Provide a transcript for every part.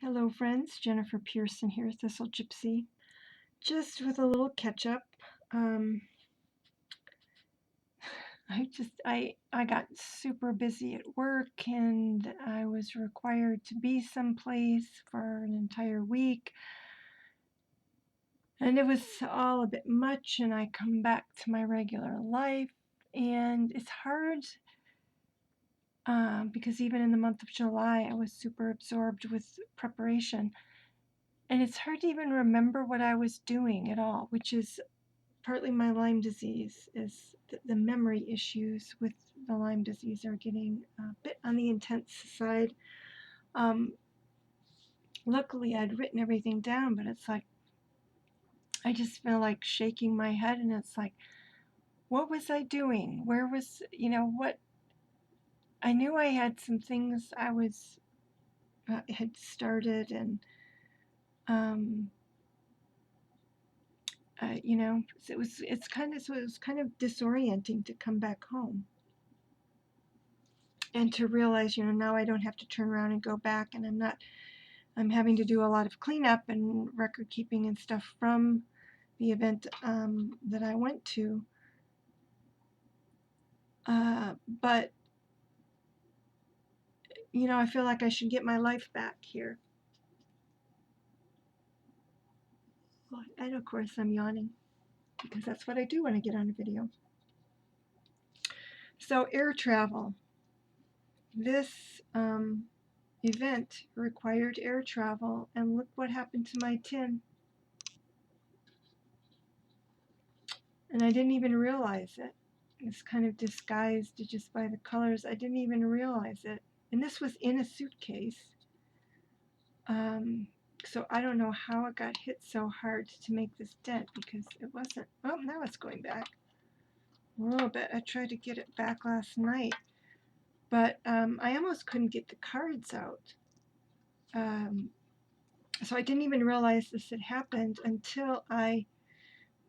Hello friends, Jennifer Pearson here, Thistle Gypsy. Just with a little catch up. Um, I got super busy at work and I was required to be someplace for an entire week. And it was all a bit much and I come back to my regular life and it's hard because even in the month of July I was super absorbed with preparation. And it's hard to even remember what I was doing at all, which is partly my Lyme disease. Is the memory issues with the Lyme disease are getting a bit on the intense side. Um, Luckily, I'd written everything down, but it's like I just feel like shaking my head, and it's like, what was I doing? Where was, what? I knew I had some things I was had started, and um, it was kind of disorienting to come back home and to realize, now I don't have to turn around and go back, and I'm having to do a lot of cleanup and record keeping and stuff from the event that I went to. But, I feel like I should get my life back here. And of course, I'm yawning because that's what I do when I get on a video. So, air travel. This event required air travel, and look what happened to my tin. And I didn't even realize it. It's kind of disguised just by the colors. I didn't even realize it. And this was in a suitcase. So I don't know how it got hit so hard to make this dent because it wasn't. Oh, now it's going back a little bit. I tried to get it back last night, but I almost couldn't get the cards out. So I didn't even realize this had happened until I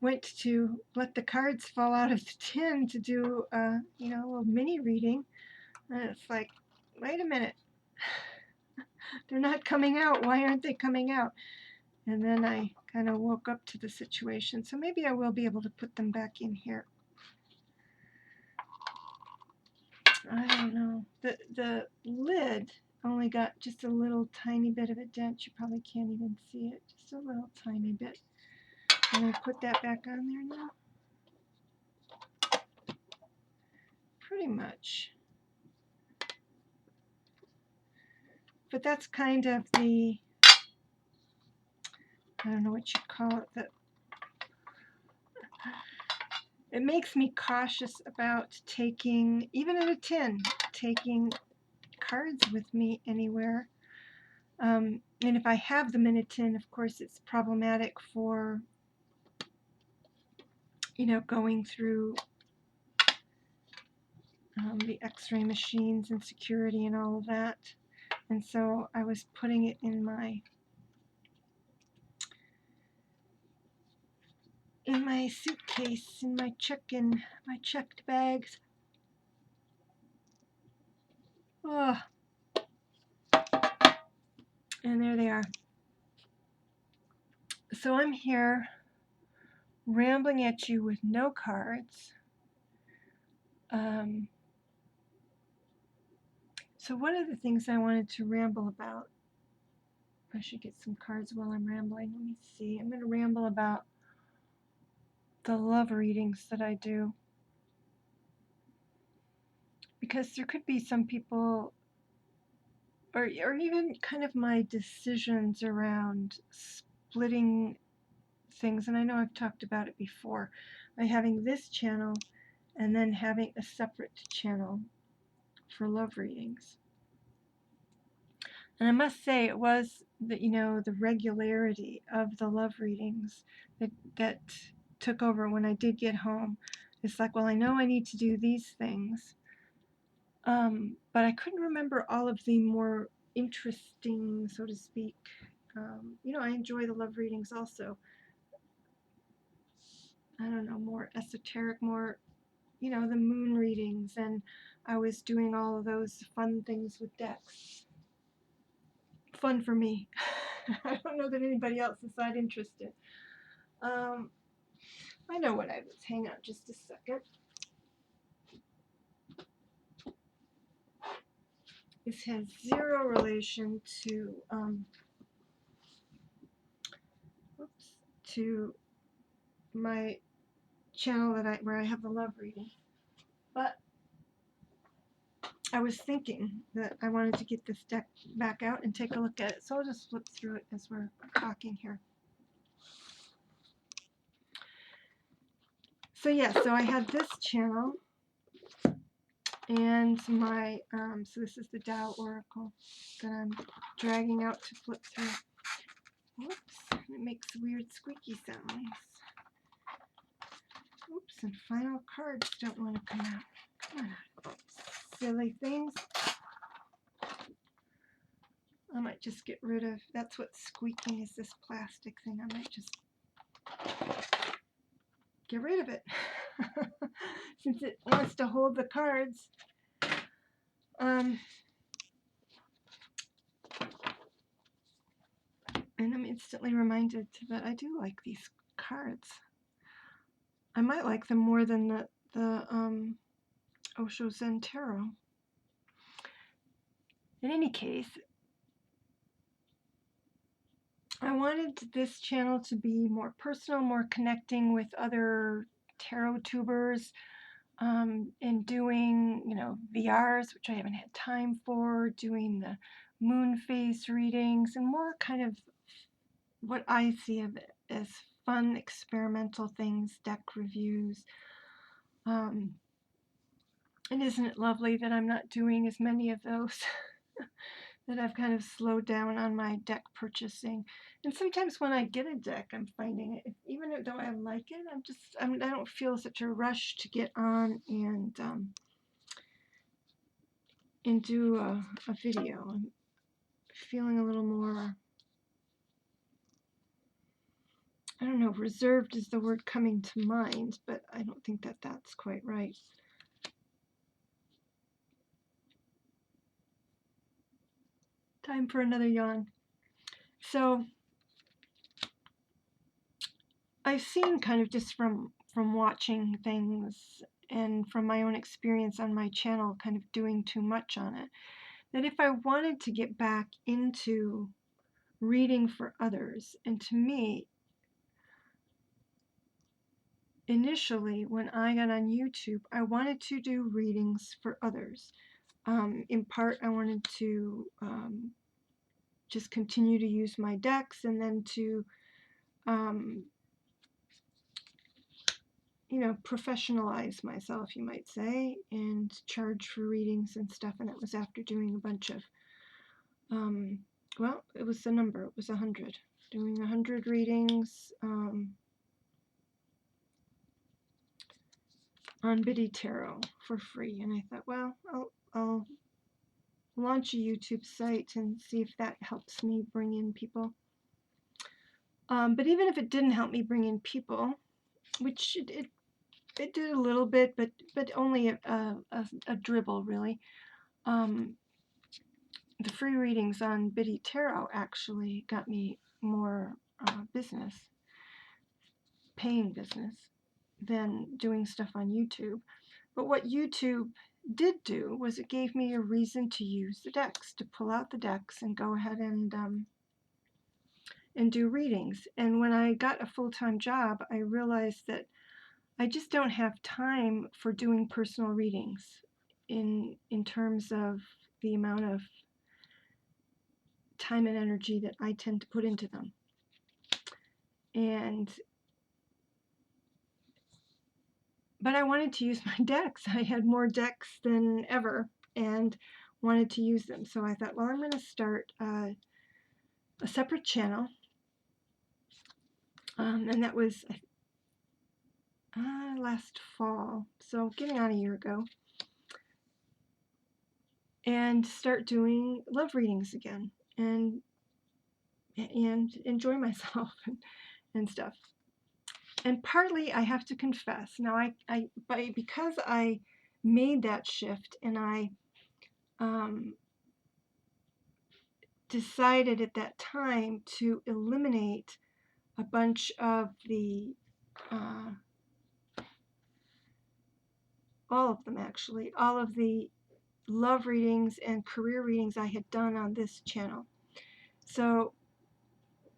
went to let the cards fall out of the tin to do, a little mini reading. And it's like, wait a minute. They're not coming out. Why aren't they coming out? And then I kind of woke up to the situation. So maybe I will be able to put them back in here. I don't know. The lid only got just a little tiny bit of a dent. You probably can't even see it. Just a little tiny bit. Can I put that back on there now? Pretty much. But that's kind of the, I don't know what you call it, it makes me cautious about taking, even in a tin, taking cards with me anywhere. And if I have them in a tin, of course, it's problematic for, going through the x-ray machines and security and all of that. And so I was putting it in my suitcase, in my checked bags. Oh, and there they are. So I'm here rambling at you with no cards. So one of the things I wanted to ramble about, I should get some cards while I'm rambling. Let me see. I'm going to ramble about the love readings that I do. Because there could be some people, or even kind of my decisions around splitting things, and I know I've talked about it before, by having this channel and then having a separate channel for love readings. And I must say it was the regularity of the love readings that took over when I did get home. It's like, well, I know I need to do these things, but I couldn't remember all of the more interesting, so to speak. I enjoy the love readings also. I don't know, more esoteric, more, the moon readings, and I was doing all of those fun things with decks. fun for me. I don't know that anybody else is that interested. I know what I was. Hang on just a second. This has zero relation to to my channel where I have the love reading. But I was thinking that I wanted to get this deck back out and take a look at it, so I'll just flip through it as we're talking here. So yeah, so I had this channel and my, so this is the Tao Oracle that I'm dragging out to flip through. Whoops, it makes weird squeaky sounds. Oops, and final cards don't want to come out. Come on, silly things. I might just get rid of, that's what's squeaking is this plastic thing. I might just get rid of it since it wants to hold the cards. And I'm instantly reminded that I do like these cards. I might like them more than the Osho Zen Tarot. In any case, I wanted this channel to be more personal, more connecting with other tarot tubers, and doing, VRs, which I haven't had time for, doing the moon phase readings, and more kind of what I see of it as fun experimental things, deck reviews. And isn't it lovely that I'm not doing as many of those? That I've kind of slowed down on my deck purchasing. And sometimes when I get a deck, I'm finding it, even though I like it, I don't feel such a rush to get on and do a video. I'm feeling a little more, I don't know, reserved is the word coming to mind, but I don't think that that's quite right. Time for another yawn. So I've seen kind of just from watching things and from my own experience on my channel kind of doing too much on it, that if I wanted to get back into reading for others, and to me, initially when I got on YouTube, I wanted to do readings for others. In part, I wanted to just continue to use my decks, and then to professionalize myself, you might say, and charge for readings and stuff. And that was after doing a bunch of, well, it was the number, it was 100. Doing 100 readings on Biddy Tarot for free. And I thought, well, I'll launch a YouTube site and see if that helps me bring in people. But even if it didn't help me bring in people, which it did a little bit, but only a dribble, really. The free readings on Biddy Tarot actually got me more business, paying business, than doing stuff on YouTube. But what YouTube did do was it gave me a reason to use the decks, to pull out the decks and go ahead and do readings. And when I got a full-time job, I realized that I just don't have time for doing personal readings in terms of the amount of time and energy that I tend to put into them. But I wanted to use my decks. I had more decks than ever and wanted to use them. So I thought, well, I'm going to start a separate channel. And that was last fall, so getting on a year ago. And start doing love readings again and enjoy myself and stuff. And partly, I have to confess, now because I made that shift and I decided at that time to eliminate a bunch of the, all of them actually, all of the love readings and career readings I had done on this channel. So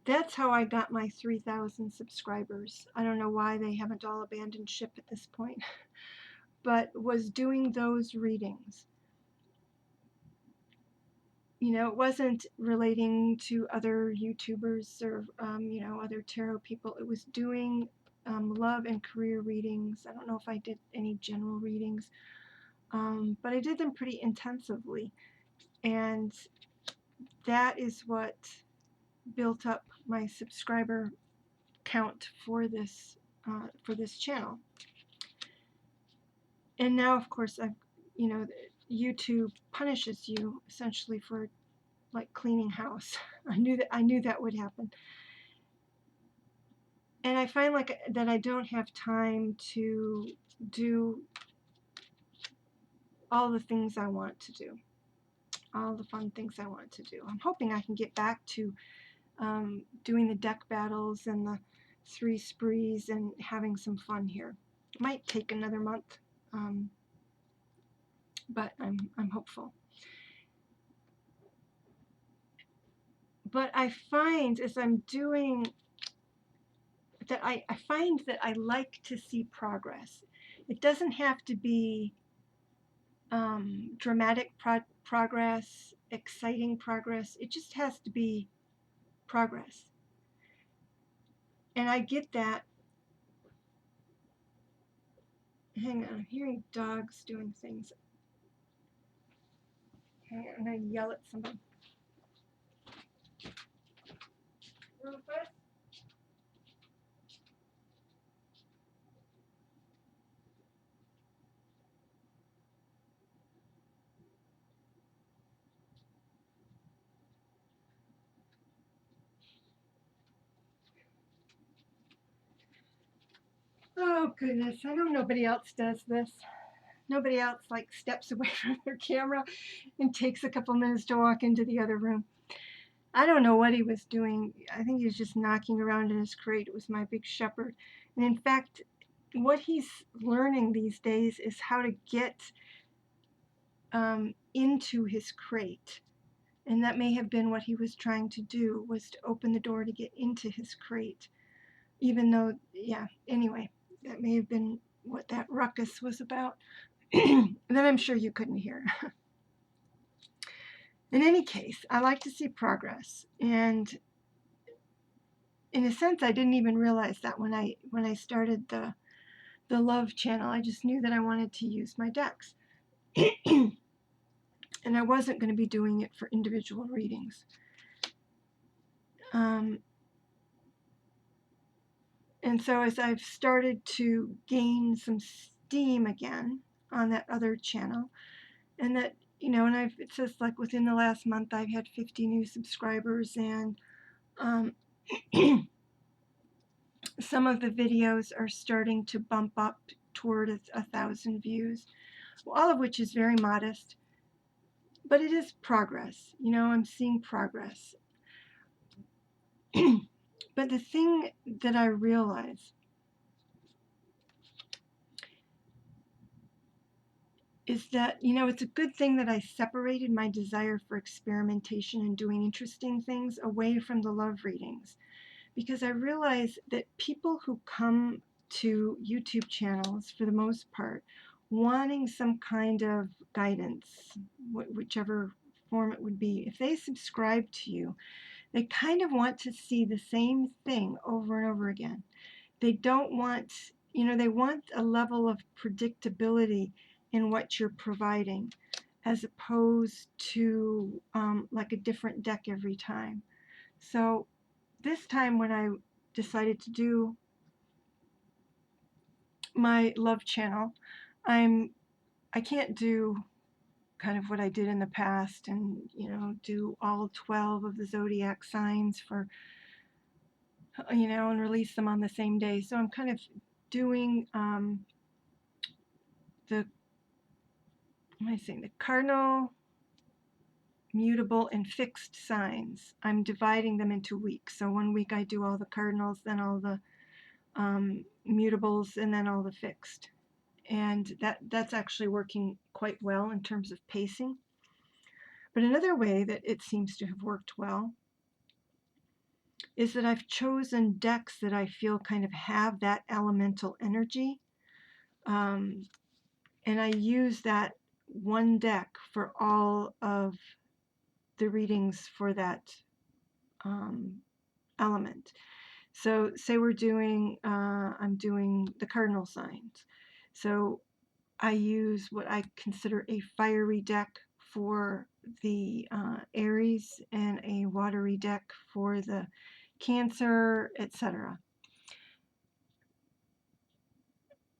that's how I got my 3,000 subscribers. I don't know why they haven't all abandoned ship at this point, but was doing those readings. You know, it wasn't relating to other YouTubers or, you know, other tarot people. It was doing love and career readings. I don't know if I did any general readings, but I did them pretty intensively. And that is what built up my subscriber count for this channel. And now, of course, you know, YouTube punishes you essentially for like cleaning house. I knew that would happen. And I find like that I don't have time to do all the things I want to do, all the fun things I want to do. I'm hoping I can get back to doing the deck battles and the 3 sprees and having some fun here. It might take another month, but I'm hopeful. But I find as I'm doing that I find that I like to see progress. It doesn't have to be dramatic progress, exciting progress. It just has to be progress. And I get that. Hang on, I'm hearing dogs doing things. Hang on, I'm going to yell at somebody. Rufus? Oh goodness, I know nobody else does this. Nobody else like steps away from their camera and takes a couple minutes to walk into the other room. I don't know what he was doing. I think he was just knocking around in his crate. It was my big shepherd. And in fact, what he's learning these days is how to get into his crate. And that may have been what he was trying to do, was to open the door to get into his crate. Even though, yeah, anyway, that may have been what that ruckus was about. That I'm sure you couldn't hear. In any case, I like to see progress. And in a sense, I didn't even realize that when I started the love channel. I just knew that I wanted to use my decks. And I wasn't going to be doing it for individual readings. And so as I've started to gain some steam again on that other channel, and that, you know, and it says like within the last month I've had 50 new subscribers, and some of the videos are starting to bump up toward 1,000 views, all of which is very modest, but it is progress. You know, I'm seeing progress. But the thing that I realize is that, you know, it's a good thing that I separated my desire for experimentation and doing interesting things away from the love readings, because I realize that people who come to YouTube channels, for the most part, wanting some kind of guidance, whichever form it would be, if they subscribe to you, they kind of want to see the same thing over and over again. They don't want, you know, they want a level of predictability in what you're providing, as opposed to like a different deck every time. So this time when I decided to do my love channel, I can't do kind of what I did in the past and, you know, do all 12 of the zodiac signs for, you know, and release them on the same day. So I'm kind of doing the, what am I saying, the cardinal mutable and fixed signs. I'm dividing them into weeks. So one week I do all the cardinals, then all the mutables, and then all the fixed. And that's actually working quite well in terms of pacing. But another way that it seems to have worked well is that I've chosen decks that I feel kind of have that elemental energy. And I use that one deck for all of the readings for that element. So say I'm doing the cardinal signs. So I use what I consider a fiery deck for the Aries and a watery deck for the Cancer, etc.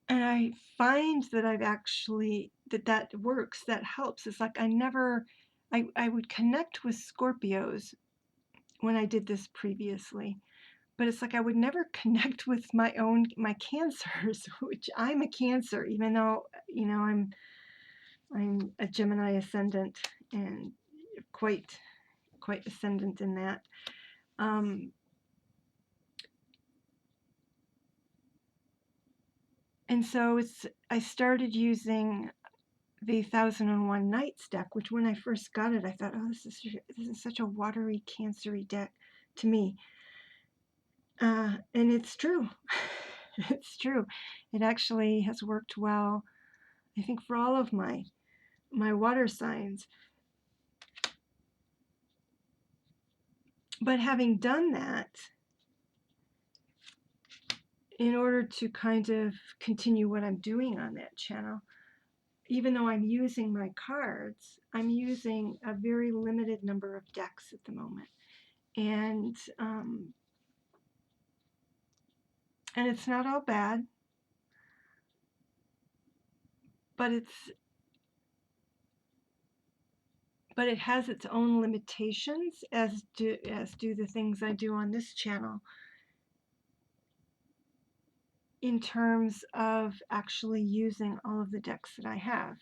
And I find that that works, that helps. It's like I would connect with Scorpios when I did this previously, but it's like I would never connect with my Cancers, which I'm a Cancer, even though, I'm a Gemini ascendant and quite ascendant in that. And so I started using the 1001 Nights deck, which when I first got it, I thought, oh, this is such a watery, Cancery deck to me. And it's true. It's true. It actually has worked well, I think, for all of my water signs. But having done that, in order to kind of continue what I'm doing on that channel, even though I'm using my cards, I'm using a very limited number of decks at the moment. And it's not all bad, but it has its own limitations, as do the things I do on this channel, in terms of actually using all of the decks that I have.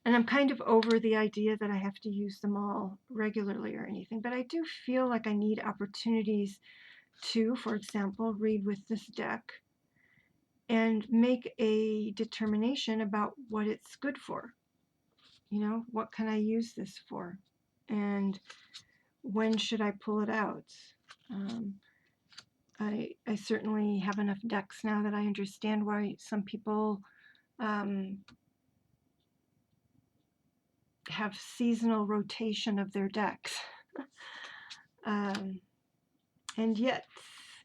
And I'm kind of over the idea that I have to use them all regularly or anything, but I do feel like I need opportunities to, for example, read with this deck and make a determination about what it's good for. What can I use this for? And when should I pull it out? I certainly have enough decks now that I understand why some people have seasonal rotation of their decks. And yet,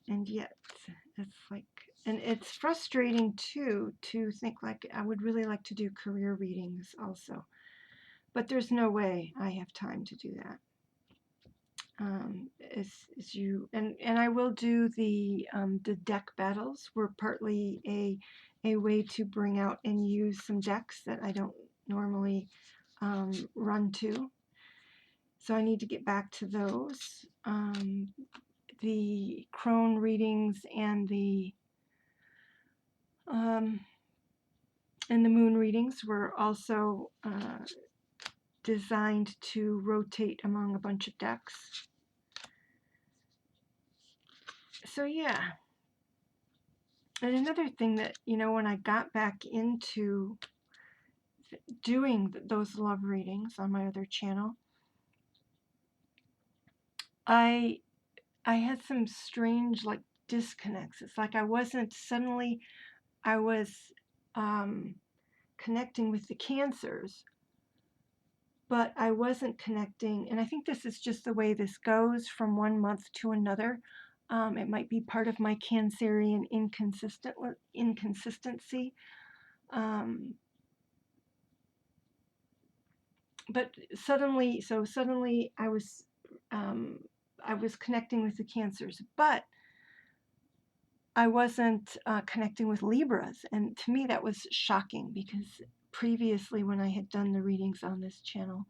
it's like, and it's frustrating too to think like I would really like to do career readings also, but there's no way I have time to do that. And I will do the deck battles were partly a way to bring out and use some decks that I don't normally run to. So I need to get back to those. The crone readings and the moon readings were also designed to rotate among a bunch of decks. So yeah. And another thing that, when I got back into doing those love readings on my other channel, I had some strange disconnects. It's like I was connecting with the Cancers, but I wasn't connecting, and I think this is just the way this goes from one month to another. It might be part of my Cancerian inconsistency. But suddenly I was connecting with the Cancers, but I wasn't connecting with Libras, and to me that was shocking, because previously when I had done the readings on this channel,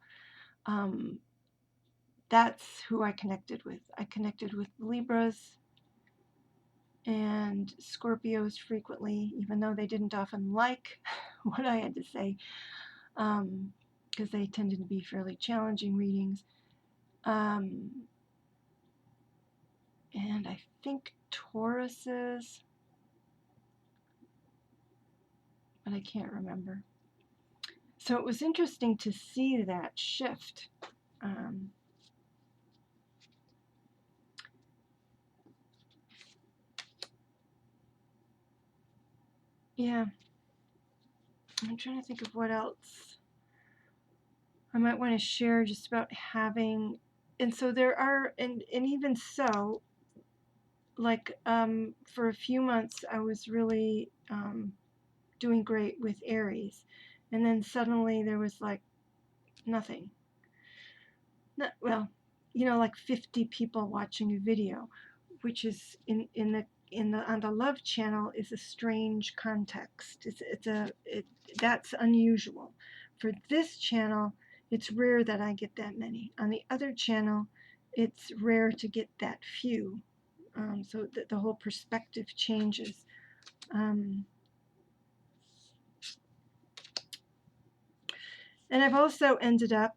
that's who I connected with. I connected with Libras and Scorpios frequently, even though they didn't often like what I had to say. because they tended to be fairly challenging readings. And I think Tauruses, but I can't remember. So it was interesting to see that shift. Yeah, I'm trying to think of what else I might want to share just about having, and so there are, and even so, like for a few months I was really doing great with Aries, and then suddenly there was like nothing. Not, well, like 50 people watching a video, which is on the Love channel is a strange context. That's unusual. For this channel, it's rare that I get that many. On the other channel, it's rare to get that few. So the whole perspective changes. And I've also ended up,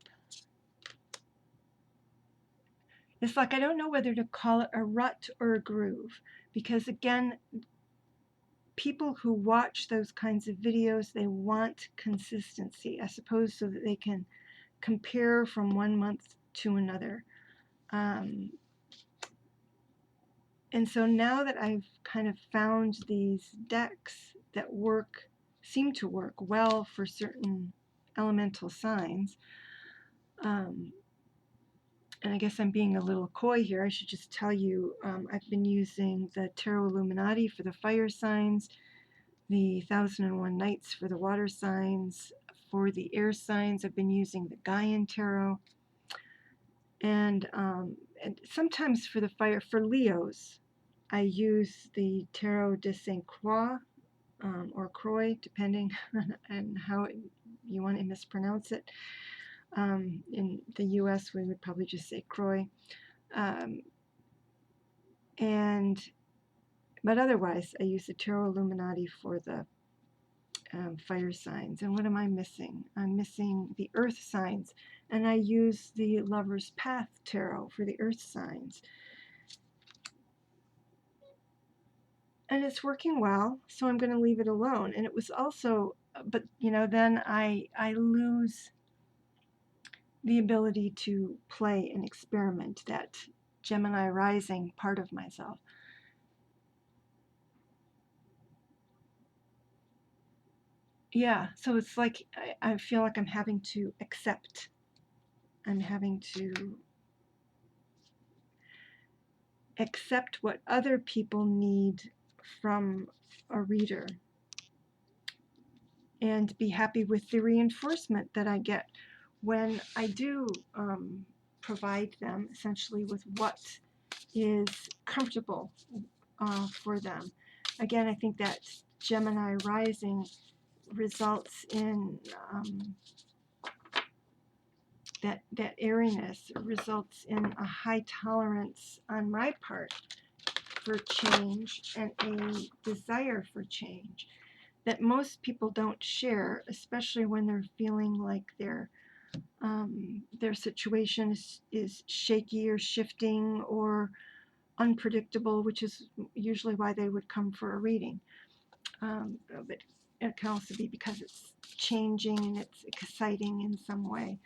it's like I don't know whether to call it a rut or a groove, because again, people who watch those kinds of videos, they want consistency, I suppose, so that they can compare from one month to another. And so now that I've kind of found these decks that seem to work well for certain elemental signs, and I guess I'm being a little coy here, I should just tell you, I've been using the Tarot Illuminati for the fire signs, the 1001 Nights for the water signs. For the air signs, I've been using the Gaian Tarot. And sometimes for the fire, for Leos, I use the Tarot de Saint Croix, or Croix, depending on how you want to mispronounce it. In the US, we would probably just say Croix. But otherwise, I use the Tarot Illuminati for the fire signs. And what am I missing? I'm missing the earth signs, and I use the Lover's Path Tarot for the earth signs. And it's working well, so I'm going to leave it alone. And it was also, but then I lose the ability to play and experiment, that Gemini rising part of myself. Yeah, so it's like I feel like I'm having to accept. I'm having to accept what other people need from a reader and be happy with the reinforcement that I get when I do provide them essentially with what is comfortable for them. Again, I think that Gemini rising results in that airiness, results in a high tolerance on my part for change and a desire for change that most people don't share, especially when they're feeling like their situation is shaky or shifting or unpredictable, which is usually why they would come for a reading. But it can also be because it's changing and it's exciting in some way.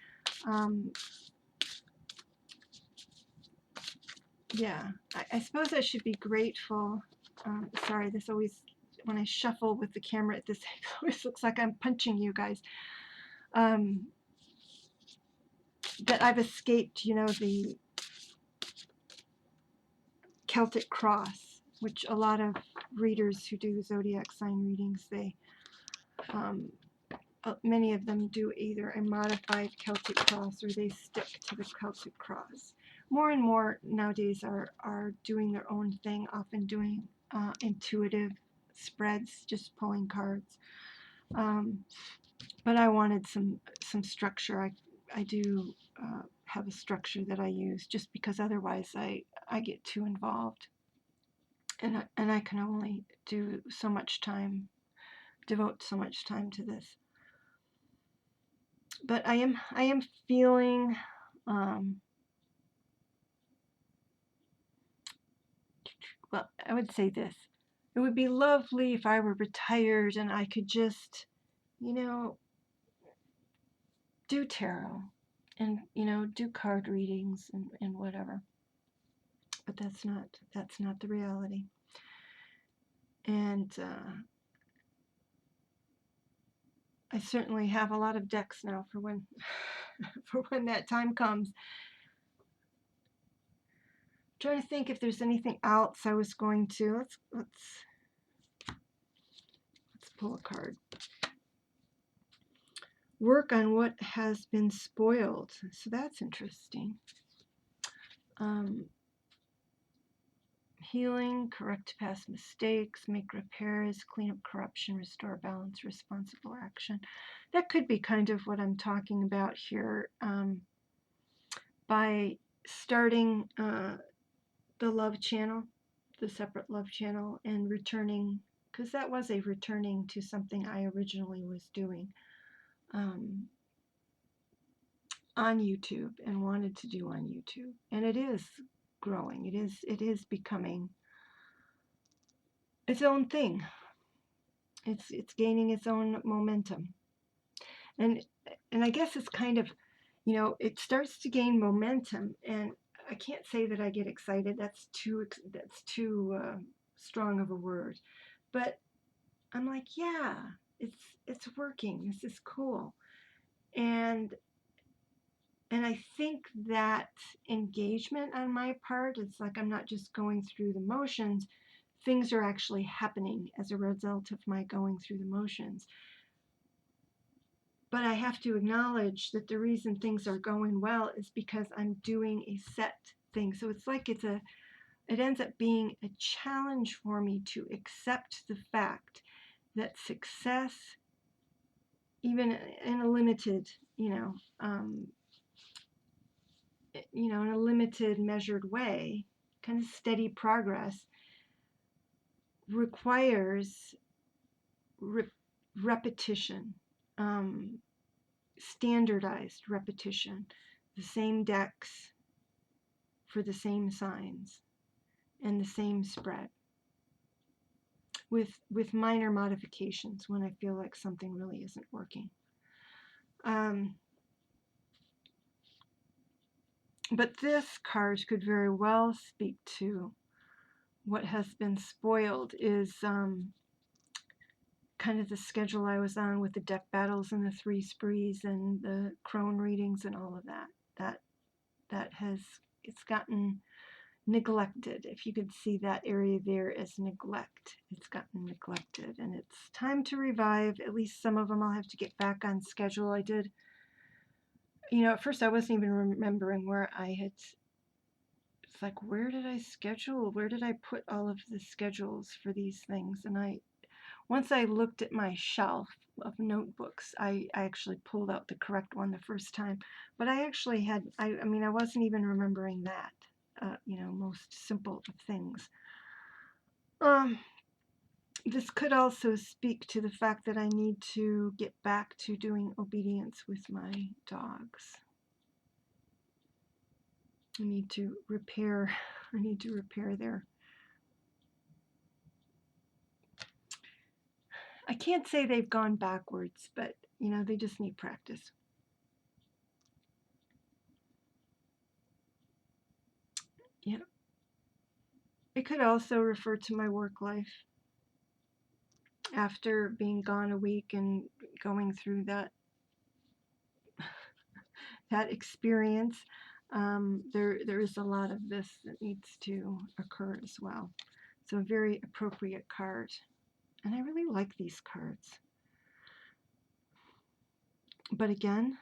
Yeah, I suppose I should be grateful. Sorry, this always, when I shuffle with the camera at this, it always looks like I'm punching you guys. That I've escaped, the Celtic cross, which a lot of readers who do zodiac sign readings, many of them do either a modified Celtic cross or they stick to the Celtic cross. More and more nowadays are doing their own thing, often doing intuitive spreads, just pulling cards. But I wanted some structure. I do have a structure that I use, just because otherwise I get too involved, and I can only do so much time, devote so much time to this. But I am feeling, um, well, I would say this. It would be lovely if I were retired and I could just, you know, do tarot and, do card readings and whatever. But that's not the reality. And I certainly have a lot of decks now for when for when that time comes. I'm trying to think if there's anything else I was going to. Let's pull a card. Work on what has been spoiled. So that's interesting. Healing, correct past mistakes, make repairs, clean up corruption, restore balance, responsible action. That could be kind of what I'm talking about here. By starting the love channel, the separate love channel, and returning, because that was a returning to something I originally was doing on YouTube and wanted to do on YouTube. And it is growing. It is becoming its own thing. It's gaining its own momentum. And I guess it's kind of, it starts to gain momentum, and I can't say that I get excited. That's too strong of a word. But I'm like, yeah, it's working. This is cool. And I think that engagement on my part, it's like I'm not just going through the motions. Things are actually happening as a result of my going through the motions. But I have to acknowledge that the reason things are going well is because I'm doing a set thing. So it's like it ends up being a challenge for me to accept the fact that success, even in a limited, in a limited, measured way, kind of steady progress, requires repetition, standardized repetition, the same decks for the same signs and the same spread, with minor modifications when I feel like something really isn't working. But this card could very well speak to what has been spoiled, is kind of the schedule I was on with the deck battles and the 3 sprees and the crone readings and all of that. It's gotten neglected. If you could see that area there as neglect, it's gotten neglected, and it's time to revive at least some of them. I'll have to get back on schedule. I did, at first I wasn't even remembering where I had. It's like, where did I schedule? Where did I put all of the schedules for these things? And once I looked at my shelf of notebooks, I actually pulled out the correct one the first time. But I actually had, I mean, I wasn't even remembering that, most simple of things. This could also speak to the fact that I need to get back to doing obedience with my dogs. I need to repair their. I can't say they've gone backwards, but they just need practice. Yeah. It could also refer to my work life. After being gone a week and going through that experience, there is a lot of this that needs to occur as well. So a very appropriate card. And I really like these cards. But again,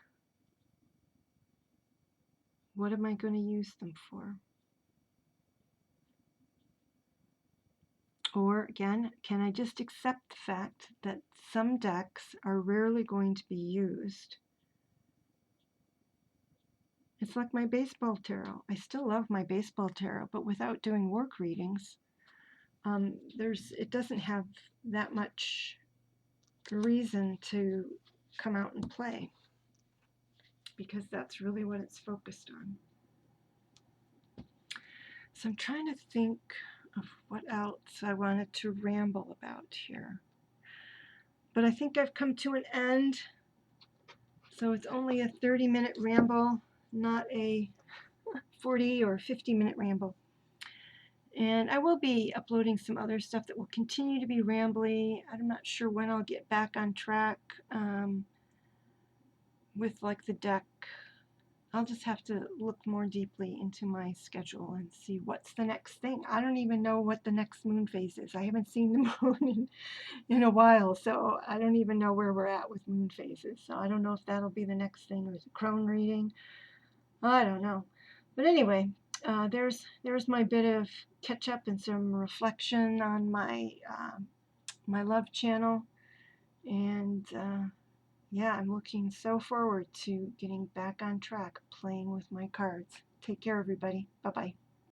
what am I going to use them for? Or again, can I just accept the fact that some decks are rarely going to be used? It's like my baseball tarot. I still love my baseball tarot, but without doing work readings, it doesn't have that much reason to come out and play. because that's really what it's focused on. So I'm trying to think of what else I wanted to ramble about here. But I think I've come to an end. So it's only a 30-minute ramble, not a 40 or 50-minute ramble. And I will be uploading some other stuff that will continue to be rambly. I'm not sure when I'll get back on track with like the deck. I'll just have to look more deeply into my schedule and see what's the next thing. I don't even know what the next moon phase is. I haven't seen the moon in a while, so I don't even know where we're at with moon phases. So I don't know if that'll be the next thing or the crone reading. I don't know. But anyway, there's my bit of catch up and some reflection on my my love channel, and yeah, I'm looking so forward to getting back on track playing with my cards. Take care, everybody. Bye bye.